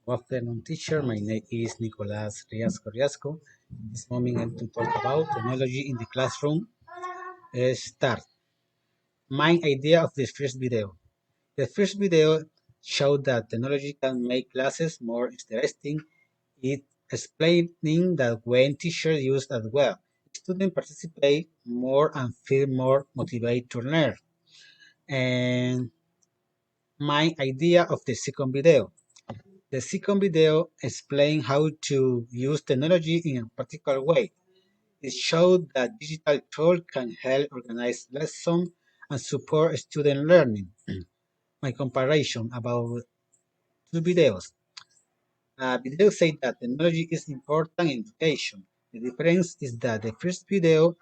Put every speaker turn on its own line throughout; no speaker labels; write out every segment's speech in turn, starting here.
Good afternoon, teacher. My name is Nicolas Riasco. This morning I'm to talk about technology in the classroom. Start. My idea of the first video. The first video showed that technology can make classes more interesting. It explaining that when teachers use it well, students participate more and feel more motivated to learn. And my idea of the second video. The second video explained how to use technology in a particular way. It showed that digital tools can help organize lessons and support student learning. My comparison about two videos. Video said that technology is important in education. The difference is that the first video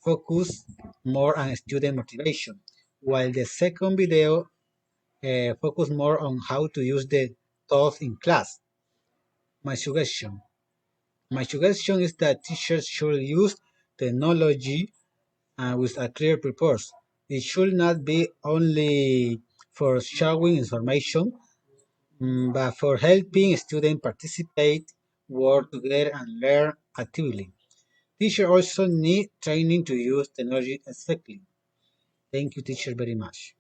focused more on student motivation, while the second video focused more on how to use the tools in class. My suggestion. My suggestion is that teachers should use technology with a clear purpose. It should not be only for showing information, but for helping students participate, work together, and learn actively. Teachers also need training to use technology effectively. Thank you, teacher, very much.